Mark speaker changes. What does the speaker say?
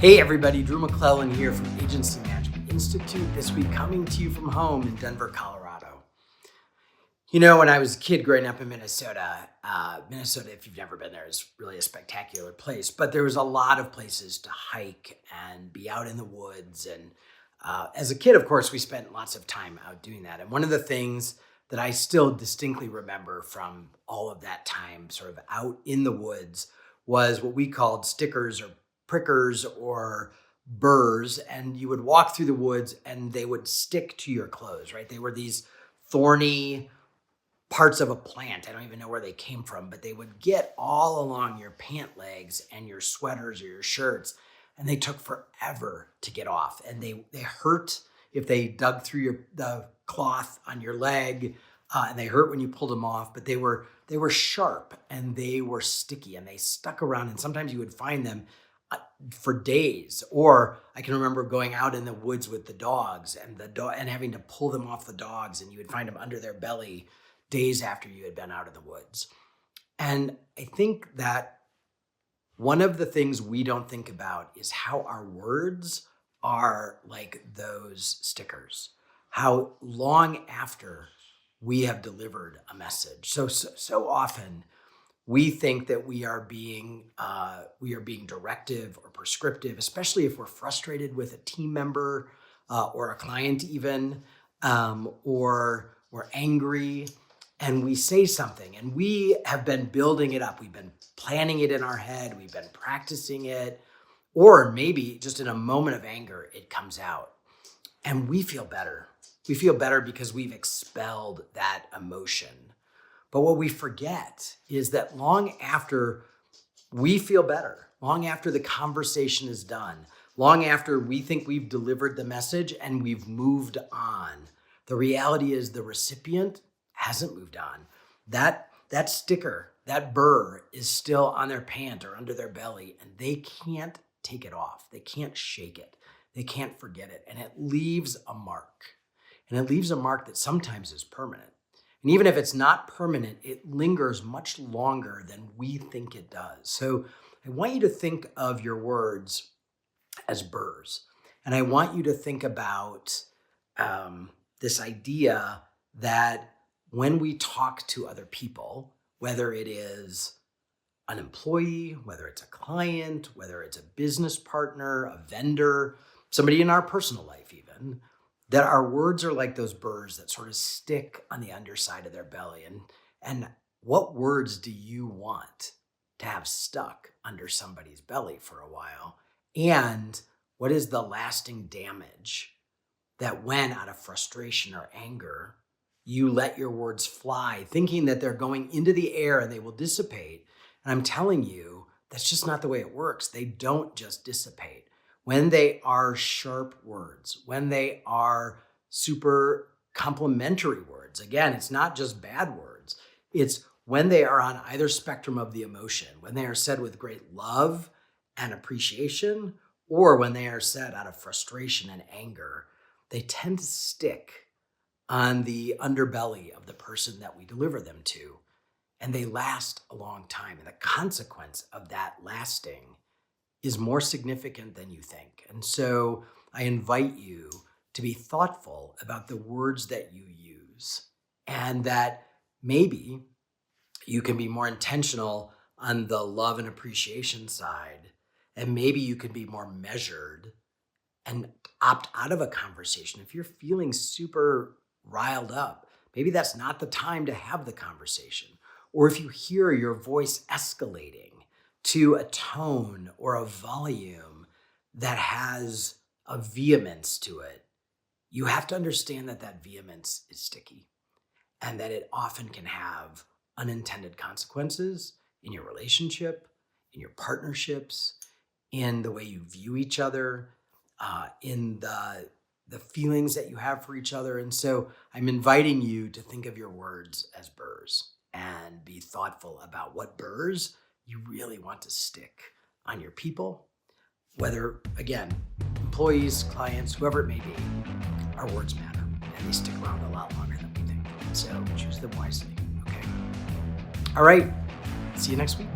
Speaker 1: Hey everybody, Drew McClellan here from Agency Management Institute, this week coming to you from home in Denver, Colorado. You know, when I was a kid growing up in Minnesota, if you've never been there, is really a spectacular place, but there was a lot of places to hike and be out in the woods. And as a kid, of course, we spent lots of time out doing that. And one of the things that I still distinctly remember from all of that time sort of out in the woods was what we called stickers or prickers or burrs, and you would walk through the woods and they would stick to your clothes, right? They were these thorny parts of a plant. I don't even know where they came from, but they would get all along your pant legs and your sweaters or your shirts, and they took forever to get off. And they hurt if they dug through the cloth on your leg, and they hurt when you pulled them off, but they were sharp and they were sticky and they stuck around, and sometimes you would find them for days. Or I can remember going out in the woods with the dogs and having to pull them off the dogs, and you would find them under their belly days after you had been out of the woods. And I think that one of the things we don't think about is how our words are like those stickers, how long after we have delivered a message. So often we think that we are being directive or prescriptive, especially if we're frustrated with a team member or a client even, or we're angry, and we say something and we have been building it up. We've been planning it in our head. We've been practicing it, or maybe just in a moment of anger, it comes out and we feel better. We feel better because we've expelled that emotion. But what we forget is that long after we feel better, long after the conversation is done, long after we think we've delivered the message and we've moved on, the reality is the recipient hasn't moved on. That sticker, that burr is still on their pant or under their belly, and they can't take it off. They can't shake it. They can't forget it. And it leaves a mark. And it leaves a mark that sometimes is permanent. And even if it's not permanent, it lingers much longer than we think it does. So I want you to think of your words as burrs. And I want you to think about this idea that when we talk to other people, whether it is an employee, whether it's a client, whether it's a business partner, a vendor, somebody in our personal life even, that our words are like those burrs that sort of stick on the underside of their belly. And what words do you want to have stuck under somebody's belly for a while? And what is the lasting damage that when out of frustration or anger, you let your words fly, thinking that they're going into the air and they will dissipate? And I'm telling you, that's just not the way it works. They don't just dissipate. When they are sharp words, when they are super complimentary words, again, it's not just bad words. It's when they are on either spectrum of the emotion, when they are said with great love and appreciation, or when they are said out of frustration and anger, they tend to stick on the underbelly of the person that we deliver them to, and they last a long time. And the consequence of that lasting is more significant than you think. And so I invite you to be thoughtful about the words that you use, and that maybe you can be more intentional on the love and appreciation side, and maybe you can be more measured and opt out of a conversation. If you're feeling super riled up, maybe that's not the time to have the conversation. Or if you hear your voice escalating to a tone or a volume that has a vehemence to it, you have to understand that that vehemence is sticky and that it often can have unintended consequences in your relationship, in your partnerships, in the way you view each other, in the feelings that you have for each other. And so I'm inviting you to think of your words as burrs and be thoughtful about what burrs you really want to stick on your people, whether, again, employees, clients, whoever it may be. Our words matter, and they stick around a lot longer than we think. So choose them wisely, okay? All right, see you next week.